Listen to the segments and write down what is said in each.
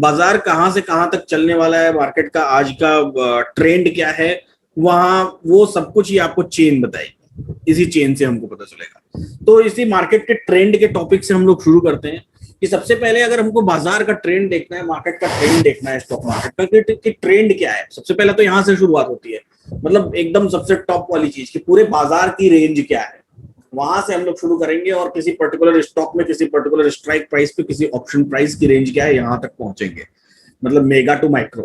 बाजार कहाँ से कहाँ तक चलने वाला है, मार्केट का आज का ट्रेंड क्या है, वहां वो सब कुछ ही आपको चेन बताएगी, इसी चेन से हमको पता चलेगा। तो इसी मार्केट के ट्रेंड के टॉपिक से हम लोग शुरू करते हैं कि सबसे पहले अगर हमको बाजार का ट्रेंड देखना है, मार्केट का ट्रेंड देखना है, स्टॉक मार्केट का कि ट्रेंड क्या है, सबसे पहले तो यहां से शुरुआत होती है। मतलब एकदम सबसे टॉप वाली चीज कि पूरे बाजार की रेंज क्या है, वहां से हम लोग शुरू करेंगे और किसी पर्टिकुलर स्टॉक में किसी पर्टिकुलर स्ट्राइक प्राइस पे किसी ऑप्शन प्राइस की रेंज क्या है यहां तक पहुंचेंगे। मतलब मेगा टू माइक्रो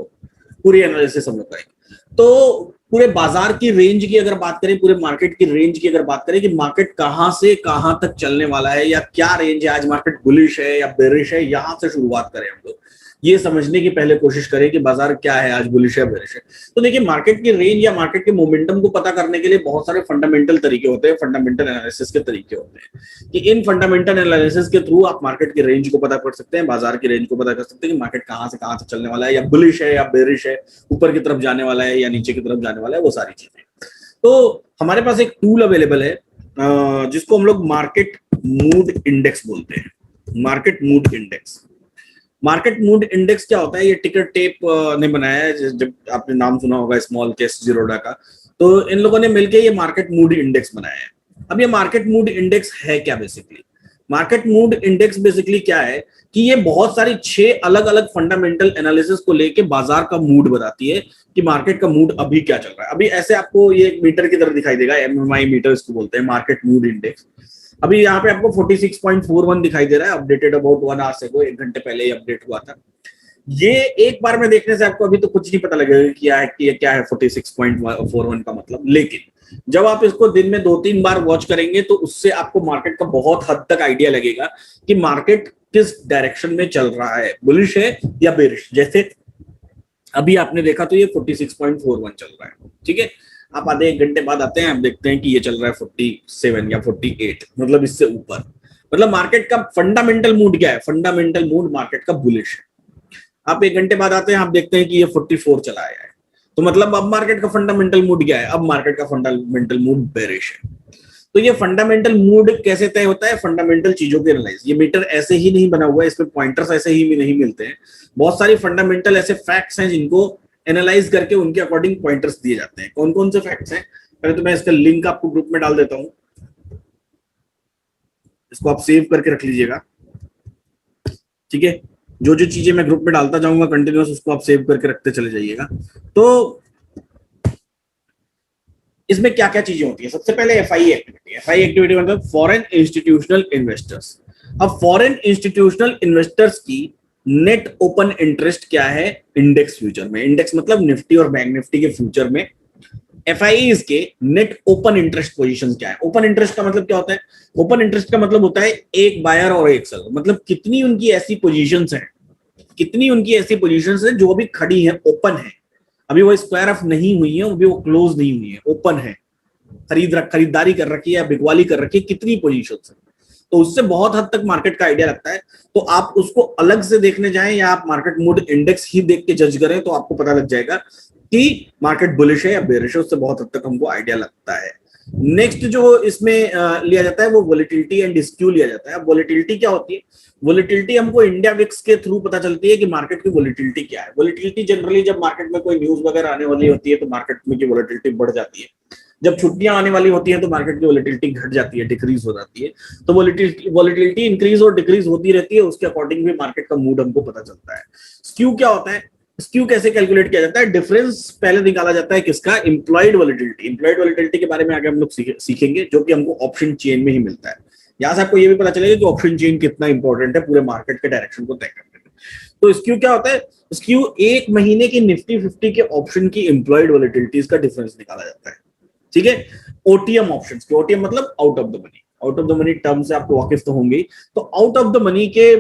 पूरी एनालिसिस हम लोग करेंगे। तो पूरे बाजार की रेंज की अगर बात करें, पूरे मार्केट की रेंज की अगर बात करें कि मार्केट कहां से कहां तक चलने वाला है या क्या रेंज है, आज मार्केट बुलिश है या बेरिश है, यहां से शुरुआत करें हम लोग ये समझने की पहले कोशिश करें कि बाजार क्या है, आज बुलिश है बेरिश है। तो देखिए, मार्केट की रेंज या मार्केट के मोमेंटम को पता करने के लिए बहुत सारे फंडामेंटल तरीके होते हैं, फंडामेंटल एनालिसिस के तरीके होते हैं कि इन फंडामेंटल एनालिसिस के थ्रू आप मार्केट की रेंज को पता कर सकते हैं, बाजार की रेंज को पता कर सकते हैं कि मार्केट कहां से कहां तक चलने वाला है, या बुलिश है या बेरिश है, ऊपर की तरफ जाने वाला है या नीचे की तरफ जाने वाला है, वो सारी चीजें। तो हमारे पास एक टूल अवेलेबल है जिसको हम लोग मार्केट मूड इंडेक्स बोलते हैं। Market mood index, market mood index क्या होता है, ये टिकर टेप ने बनाया है, जब आपने नाम सुना होगा स्मॉल केस जीरोडा का, तो इन लोगों ने मिलकर ये मार्केट मूड इंडेक्स बनाया है। अब ये मार्केट मूड इंडेक्स है क्या basically? Market mood index basically क्या है कि ये बहुत सारी 6 अलग अलग फंडामेंटल एनालिसिस को लेके बाजार का मूड बताती है कि मार्केट का मूड अभी क्या चल रहा है। अभी ऐसे आपको ये एक मीटर की तरह दिखाई देगा, एमएमआई मीटर इसको बोलते हैं, मार्केट मूड इंडेक्स। अभी यहाँ पे आपको 46.41 दिखाई दे रहा है, अपडेटेड अबाउट 1 आवर से, 1 घंटे पहले ही अपडेट हुआ था। ये एक बार में देखने से आपको अभी तो कुछ नहीं पता लगेगा कि क्या है 46.41 का मतलब, लेकिन जब आप इसको दिन में 2-3 बार वॉच करेंगे तो उससे आपको मार्केट का बहुत हद तक आइडिया लगेगा कि मार्केट किस डायरेक्शन में चल रहा है, बुलिश है या बेरिश। जैसे अभी आपने देखा तो ये 46.41 चल रहा है, ठीक है। आप आधे 1 घंटे बाद आते हैं, आप देखते हैं कि ये चल रहा है 47 या 48, मतलब इससे ऊपर। मतलब मार्केट का फंडामेंटल मूड क्या है? फंडामेंटल मूड मार्केट का बुलिश है। आप 1 घंटे बाद आते हैं, आप देखते हैं कि ये 44 चला आया है, तो मतलब अब मार्केट का फंडामेंटल मूड क्या है? अब मार्केट का फंडामेंटल मूड बेरिश है। तो ये फंडामेंटल मूड कैसे तय होता है? फंडामेंटल चीजों के एनालाइज, ये मीटर ऐसे ही नहीं बना हुआ है, इसमें पॉइंटर्स ऐसे ही भी नहीं मिलते हैं। बहुत सारी फंडामेंटल ऐसे फैक्ट्स हैं जिनको एनालाइज करके उनके अकॉर्डिंग पॉइंटर्स दिए जाते हैं। कौन कौन से फैक्ट्स हैं? पहले तो मैं इसका लिंक आपको ग्रुप में डाल देता हूं, इसको आप सेव करके रख लीजिएगा, ठीक है। जो जो चीजें मैं ग्रुप में डालता जाऊंगा कंटिन्यूस, उसको आप सेव करके रखते चले जाइएगा। तो इसमें क्या क्या चीजें होती है? सबसे पहले एफआई एक्टिविटी। एफआई एक्टिविटी मतलब फॉरेन इंस्टीट्यूशनल इन्वेस्टर्स। अब फॉरेन इंस्टीट्यूशनल इन्वेस्टर्स की नेट ओपन इंटरेस्ट क्या है इंडेक्स फ्यूचर में? इंडेक्स मतलब निफ्टी और बैंक निफ्टी के फ्यूचर में एफआईज के नेट ओपन इंटरेस्ट पोजीशंस क्या है? ओपन इंटरेस्ट का मतलब क्या होता है? ओपन इंटरेस्ट का मतलब होता है एक बायर और एक सेलर, मतलब कितनी उनकी ऐसी पोजीशंस हैं, कितनी उनकी ऐसी पोजीशंस हैं जो अभी खड़ी हैं, ओपन है, अभी वो स्क्वायर ऑफ नहीं हुई है, अभी वो क्लोज नहीं हुई है, ओपन है, खरीदारी कर रखी है, बिकवाली कर रखी है, कितनी पोजीशंस है। तो उससे बहुत हद तक मार्केट का आइडिया लगता है। तो आप उसको अलग से देखने जाएं या आप मार्केट मूड इंडेक्स ही देख के जज करें तो आपको पता लग जाएगा कि मार्केट बुलिश है या बेरिश है, उससे बहुत हद तक हमको आइडिया लगता है। नेक्स्ट जो इसमें लिया जाता है वो वोलेटिलिटी एंड स्क्यू लिया जाता है। अब वोलेटिलिटी क्या होती है? वोलेटिलिटी हमको इंडिया विक्स के थ्रू पता चलती है कि मार्केट की वोलेटिलिटी क्या है। वोलेटिलिटी जनरली जब मार्केट में कोई न्यूज वगैरह आने वाली होती है तो मार्केट में की वोलेटिलिटी बढ़ जाती है। जब छुट्टियां आने वाली होती हैं तो मार्केट की वोलेटिलिटी घट जाती है, डिक्रीज हो जाती है। तो वोलेटिलिटी इंक्रीज और डिक्रीज होती रहती है, उसके अकॉर्डिंग भी मार्केट का मूड हमको पता चलता है। स्क्यू क्या होता है? स्क्यू कैसे कैलकुलेट किया जाता है? डिफरेंस पहले निकाला जाता है किसका? Employed volatility. इंप्लॉयड वोलेटिलिटी के बारे में आगे हम लोग सीखेंगे, जो कि हमको ऑप्शन चेन में ही मिलता है। यहां से आपको ये भी पता चलेगा कि ऑप्शन चेन कितना इंपॉर्टेंट है पूरे मार्केट के डायरेक्शन को तय करने में। तो स्क्यू क्या होता है? स्क्यू 1 महीने की निफ्टी 50 के ऑप्शन की इंप्लॉयड वोलेटिलिटीज का डिफरेंस निकाला जाता है, ठीक है। ओटीएम ऑप्शंस के, ओटीएम मतलब out of the money, out of the money term से आपको वाकिफ तो होंगे। तो आउट ऑफ द मनी के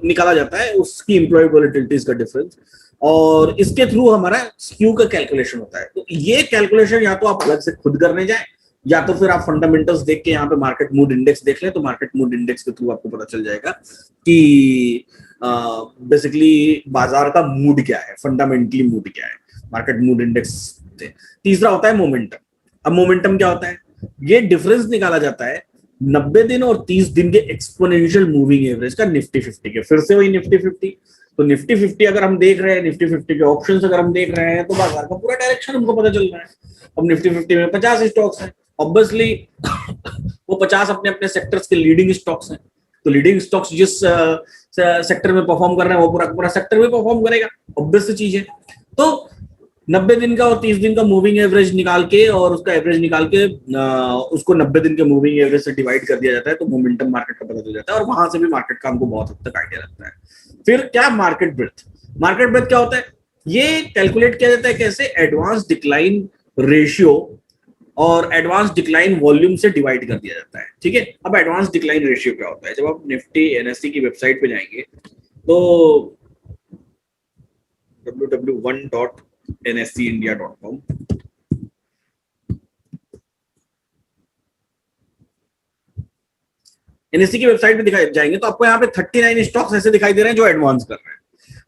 निकाला जाता है उसकी इंप्लॉयड वोलेटिलिटीज का डिफरेंस, और इसके थ्रू हमारा स्क्यू का कैलकुलेशन होता है। तो ये कैलकुलेशन या तो आप अलग से खुद करने जाए या तो फिर आप फंडामेंटल्स देख के यहाँ पे मार्केट मूड इंडेक्स देख लें, तो मार्केट मूड इंडेक्स के थ्रू आपको पता चल जाएगा कि बेसिकली बाजार का मूड क्या है, फंडामेंटली मूड क्या है, मार्केट मूड इंडेक्स। तीसरा होता है मोमेंटम। अब मोमेंटम क्या होता है? ये डिफरेंस निकाला जाता है 90 दिन और 30 दिन के एक्सपोनेंशियल मूविंग एवरेज का निफ्टी 50 के। फिर से वही निफ्टी 50, तो निफ्टी 50 अगर हम देख रहे हैं, निफ्टी 50 के ऑप्शंस अगर हम देख रहे हैं, तो बाजार का पूरा डायरेक्शन हमको पता चल रहा है। अब निफ्टी 50 में 50 स्टॉक्स हैं, ऑब्वियसली वो 50 अपने अपने सेक्टर्स के लीडिंग स्टॉक्स हैं। तो लीडिंग स्टॉक्स जिस सेक्टर में परफॉर्म कर रहे हैं वो पूरा पूरा सेक्टर में परफॉर्म करेगा, ऑब्वियस चीज है। तो 90 दिन का और 30 दिन का मूविंग एवरेज निकाल के और उसका एवरेज निकाल के उसको 90 दिन के मूविंग एवरेज से डिवाइड कर दिया जाता है, तो मोमेंटम मार्केट का पता चल जाता है और वहां से भी मार्केट का हमको बहुत हद तक आइडिया लगता है। फिर क्या मार्केट ब्रेथ, मार्केट ब्रेथ क्या होता है, ये कैलकुलेट किया जाता है कैसे, एडवांस डिक्लाइन रेशियो और एडवांस डिक्लाइन वॉल्यूम से डिवाइड कर दिया जाता है। ठीक है, अब एडवांस डिक्लाइन रेशियो क्या होता है, जब आप निफ्टी एनएससी की वेबसाइट पे जाएंगे तो www.1.nscindia.com, एनएससी की वेबसाइट पे दिखाई जाएंगे तो आपको यहाँ पे 39 स्टॉक्स ऐसे दिखाई दे रहे हैं जो एडवांस कर रहे हैं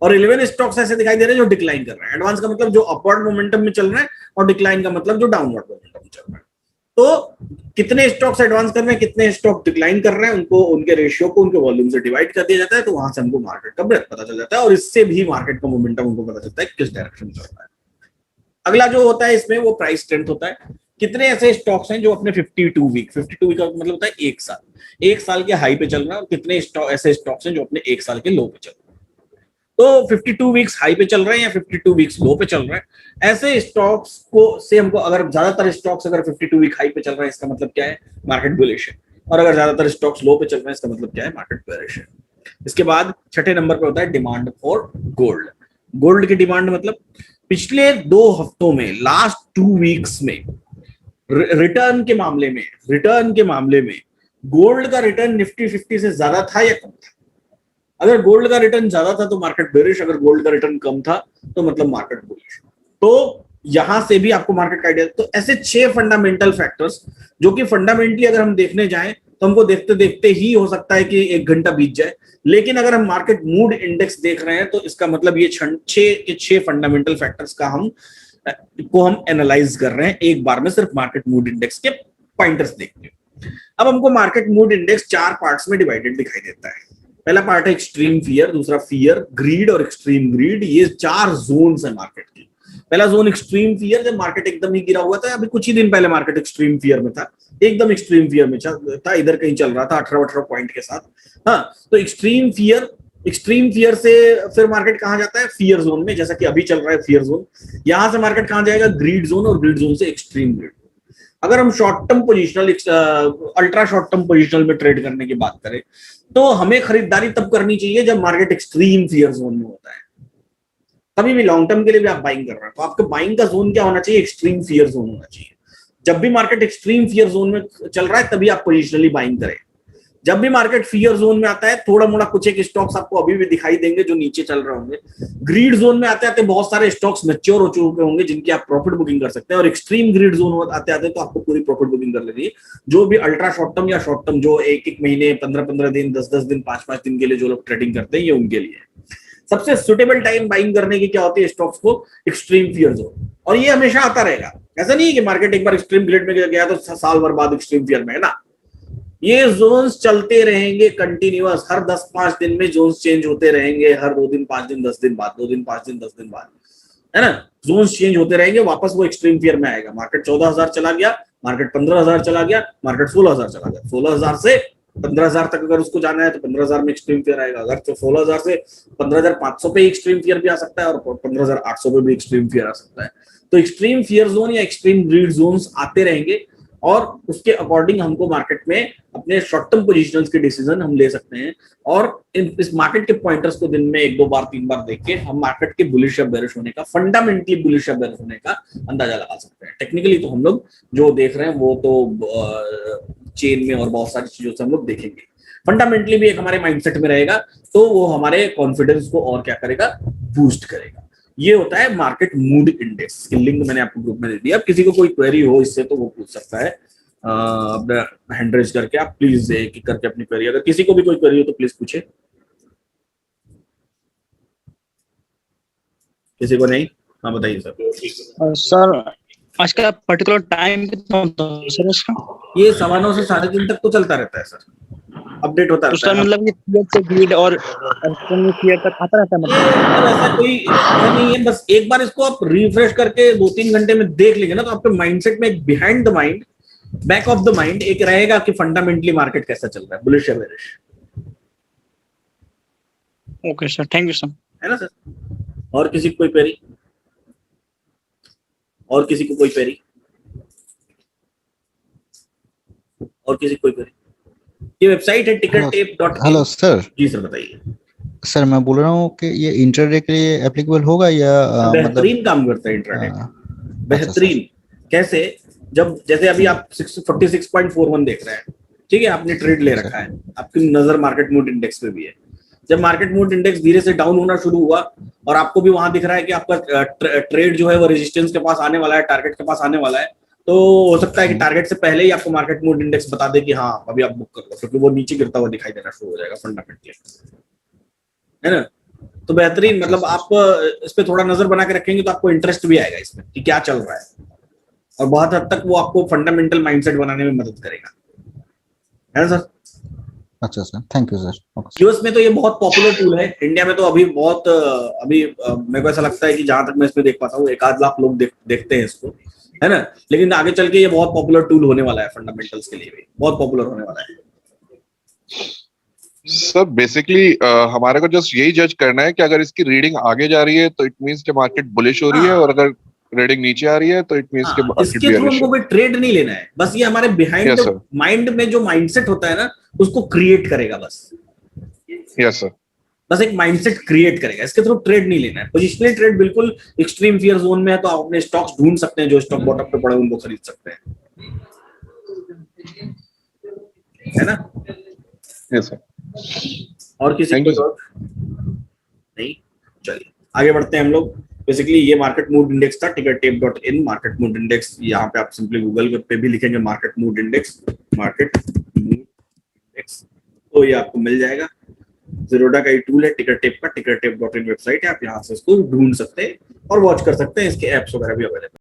और 11 स्टॉक्स ऐसे दिखाई दे रहे हैं जो डिक्लाइन कर रहे हैं। एडवांस का मतलब जो अपवर्ड मोमेंटम में चल रहा है और डिक्लाइन का मतलब जो डाउनवर्ड मोमेंटम में चल रहा है। तो कितने स्टॉक्स एडवांस कर रहे हैं, कितने स्टॉक डिक्लाइन कर रहे हैं, उनको उनके रेशियो को उनके वॉल्यूम से डिवाइड कर दिया जाता है, तो वहां से हमको मार्केट का ब्रेथ पता चल जाता है और इससे भी मार्केट का मोमेंटम हमको पता चलता है किस डायरेक्शन में चल रहा है। अगला जो होता है इसमें वो प्राइस स्ट्रेंथ होता है, कितने ऐसे स्टॉक्स हैं जो अपने 52 वीक का मतलब होता है एक साल के हाई पे चल रहा है और कितने ऐसे स्टॉक्स हैं जो अपने एक साल के लो पे चल रहे हैं। तो 52 वीक्स हाई पे चल रहे हैं या 52 वीक्स लो पे चल रहे हैं, ऐसे स्टॉक्स को से हमको, अगर ज्यादातर स्टॉक्स अगर 52 वीक हाई पे चल रहे हैं इसका मतलब क्या है, मार्केट बुलिश है, और अगर ज्यादातर स्टॉक्स लो पे चल रहे हैं इसका मतलब क्या है, मार्केट बेयरिश है। इसके बाद छठे नंबर पे होता है डिमांड फॉर गोल्ड। गोल्ड की डिमांड मतलब पिछले 2 हफ्तों में, लास्ट 2 वीक्स में रिटर्न के मामले में गोल्ड का रिटर्न निफ्टी 50 से ज्यादा था या कम था। अगर गोल्ड का रिटर्न ज्यादा था तो मार्केट बेरिश, अगर गोल्ड का रिटर्न कम था तो मतलब मार्केट बुलिश। तो यहां से भी आपको मार्केट का आइडिया। तो ऐसे 6 फंडामेंटल फैक्टर्स जो कि फंडामेंटली अगर हम देखने जाएं तो हमको देखते देखते ही हो सकता है कि 1 घंटा बीत जाए, लेकिन अगर हम मार्केट मूड इंडेक्स देख रहे हैं तो इसका मतलब ये 6 फंडामेंटल फैक्टर्स का हम एनालाइज कर रहे हैं एक बार में, सिर्फ मार्केट मूड इंडेक्स के पॉइंटर्स देखते हैं। अब हमको मार्केट मूड इंडेक्स 4 पार्ट्स में डिवाइडेड दिखाई देता है। पहला पार्ट है एक्सट्रीम फियर, दूसरा फियर, ग्रीड और एक्सट्रीम ग्रीड। ये 4 जोन्स है मार्केट के। पहला जोन एक्सट्रीम फियर, जब मार्केट एकदम ही गिरा हुआ था, अभी कुछ ही दिन पहले मार्केट एक्सट्रीम फियर में था, एकदम एक्सट्रीम फियर में था, इधर कहीं चल रहा था 18 पॉइंट के साथ। हाँ, तो एक्सट्रीम फियर से फिर मार्केट कहां जाता है, फियर जोन में, जैसा कि अभी चल रहा है फियर जोन। यहां से मार्केट कहां जाएगा, ग्रीड जोन, और ग्रीड जोन से एक्सट्रीम ग्रीड। अगर हम short term positional, ultra short term positional में ट्रेड करने की बात करें तो हमें खरीदारी तब करनी चाहिए जब मार्केट एक्सट्रीम फियर जोन में होता है। कभी भी लॉन्ग टर्म के लिए भी आप बाइंग कर रहे हैं तो आपका बाइंग का जोन क्या होना चाहिए, एक्सट्रीम फियर जोन होना चाहिए। जब भी मार्केट एक्सट्रीम फियर जोन में चल रहा है तभी आप पोजिशनली बाइंग करें। जब भी मार्केट फियर जोन में आता है, थोड़ा मोड़ा कुछ एक स्टॉक्स आपको अभी भी दिखाई देंगे जो नीचे चल रहे होंगे। ग्रीड जोन में आते आते बहुत सारे स्टॉक्स मैच्योर हो चुके होंगे जिनकी आप प्रॉफिट बुकिंग कर सकते हैं, और एक्सट्रीम ग्रीड जोन आते आते तो आपको पूरी प्रॉफिट बुकिंग कर लेनी है। जो भी अल्ट्रा शॉर्ट टर्म या शॉर्ट टर्म, जो 1 महीने, 15 दिन, 10 दिन, 5 दिन के लिए जो लोग ट्रेडिंग करते हैं, ये उनके लिए सबसे सुटेबल टाइम बाइंग करने की क्या होती है, स्टॉक्स को एक्सट्रीम फियर जोन। और ये हमेशा आता रहेगा, ऐसा नहीं है कि मार्केट एक बार एक्सट्रीम ग्रेड में गया तो साल भर बाद एक्सट्रीम फियर में है ना। ये जोन्स चलते रहेंगे कंटिन्यूअस, हर 10-5 दिन में जोन्स चेंज होते रहेंगे, हर 2 दिन 5 दिन 10 दिन बाद, 2 दिन 5 दिन 10 दिन बाद, है ना, जोन्स चेंज होते रहेंगे, वापस वो एक्सट्रीम फियर में आएगा। मार्केट 14,000 चला गया, मार्केट 15,000 चला गया, मार्केट 16,000 चला गया, 16,000 से 15,000 तक अगर उसको जाना है तो 15,000 में एक्सट्रीम फियर आएगा। अगर तो 16,000 से 15,500 पे एक्सट्रीम फियर भी आ सकता है और 15,800 पे भी एक्सट्रीम फियर आ सकता है। तो एक्सट्रीम फियर जोन या एक्सट्रीम ग्रीड जोन्स आते रहेंगे और उसके अकॉर्डिंग हमको मार्केट में अपने शॉर्ट टर्म पोजिशंस के डिसीजन हम ले सकते हैं, और इस मार्केट के पॉइंटर्स को दिन में 1-2 बार 3 बार देख के हम मार्केट के बुलिश या बेरिश होने का, फंडामेंटली बुलिश या बेरिश होने का अंदाजा लगा सकते हैं। टेक्निकली तो हम लोग जो देख रहे हैं वो तो चेन में और बहुत सारी चीजों से हम लोग देखेंगे। फंडामेंटली भी एक हमारे माइंडसेट में रहेगा तो वो हमारे कॉन्फिडेंस को और क्या करेगा, बूस्ट करेगा। ये होता है मार्केट मूड इंडेक्स की लिंक मैंने आपको ग्रुप में दे दिया। अब किसी को कोई क्वेरी हो इससे तो वो पूछ सकता है, अपना हैंड रेज करके आप प्लीज एक करके अपनी क्वेरी, अगर किसी को भी कोई क्वेरी हो तो प्लीज पूछे। किसी को नहीं? हाँ बताइए सर। सर आज का पर्टिकुलर टाइम कितना होता है सर इसका? ये 9:15 से 3:30 तक तो चलता रहता है सर। अपडेट होता तो रहता सर है। मतलब ये पीएच से ग्रिड और पीएच तक आता रहता है ये मतलब? मतलब ऐसा नहीं है, बस एक बार इसको आप रिफ्रेश करके 2-3 घंटे में देख लेंगे ना, तो आपके माइंडसेट में एक behind the mind, back of the mind एक रहेगा कि फंडामेंटली मार्केट कैसा चल रहा है, बुलिश या bearish. Okay sir, thank you sir. है ना सर? और किसी को कोई क्वेरी? और किसी को कोई क्वेरी? और किसी को कोई क्वेरी? ये वेबसाइट है हेलो। tickertape.in। Hello sir. जी सर बताइए। सर मैं बोल रहा हूँ कि ये इंटरडे के लिए एप्लीकेबल होगा या मतलब बेहतरीन काम करता है इंट्राडे में। अच्छा सर। बेहतरीन। कैसे? जब जैसे अभी आप 46.41 देख रहे हैं, ठीक है, आपने ट्रेड ले सर रखा है, आपकी नजर मार्केट मूड इंडेक्स पे भी है। जब मार्केट मूड इंडेक्स धीरे से डाउन होना शुरू हुआ और आपको भी वहां दिख रहा है कि आपका ट्रेड जो है वो रेजिस्टेंस के पास आने वाला है, टारगेट के पास आने वाला है, तो हो सकता है कि टारगेट से पहले ही आपको मार्केट मूड इंडेक्स बता दे कि हाँ अभी आप बुक कर लो, क्योंकि वो नीचे गिरता हुआ दिखाई देना शुरू हो जाएगा फंडामेंटली। है ना? तो बेहतरीन, अच्छा मतलब सर। आप इस पे थोड़ा नजर बना के रखेंगे तो आपको इंटरेस्ट भी आएगा इसमें कि क्या चल रहा है, और बहुत हद तक वो आपको फंडामेंटल माइंडसेट बनाने में मदद करेगा। है ना सर? अच्छा sir, thank you sir. Okay. US में तो ये बहुत पॉपुलर टूल है, इंडिया में तो अभी बहुत मेरे को ऐसा लगता है कि जहां तक मैं इसमें देख पाता हूँ 1-8 लाख लोग देखते हैं इसको। है ना? लेकिन आगे चल के ये बहुत पॉपुलर टूल होने वाला है, फंडामेंटल्स के लिए भी बहुत पॉपुलर होने वाला है। सर बेसिकली हमारे को जस्ट यही जज करना है कि अगर इसकी रीडिंग आगे जा रही है तो इट मींस कि मार्केट बुलिश हो रही है, और हाँ अगर रीडिंग नीचे आ रही है तो इट मींस कि हाँ, मार्केट इसके थ्रू बियरिश हमको है। कोई ट्रेड नहीं लेना है, बस ये हमारे behind yes the sir. Mind में जो माइंडसेट होता है ना, उसको क्रिएट करेगा बस। Yes sir. बस एक माइंडसेट क्रिएट करेगा, इसके थ्रू ट्रेड नहीं लेना है। पोजिशनल ट्रेड बिल्कुल एक्सट्रीम फियर जोन में है, तो आप अपने स्टॉक्स ढूंढ सकते हैं, जो स्टॉक बॉटम पे पड़े उनको खरीद सकते हैं। है ना? Yes sir. और किसी थैंक को यू सर। और नहीं? चलिए आगे बढ़ते हैं हम लोग। बेसिकली ये मार्केट मूड इंडेक्स था, tickertape.in मार्केट मूड इंडेक्स। यहाँ पे आप सिंपली गूगल पे भी लिखेंगे market mood index, market mood index, तो ये आपको मिल जाएगा। ज़ीरोधा का ही टूल है, tickertape का, tickertape.in वेबसाइट है, आप यहाँ से इसको ढूंढ सकते हैं और वॉच कर सकते हैं। इसके एप्स वगैरह भी अवेलेबल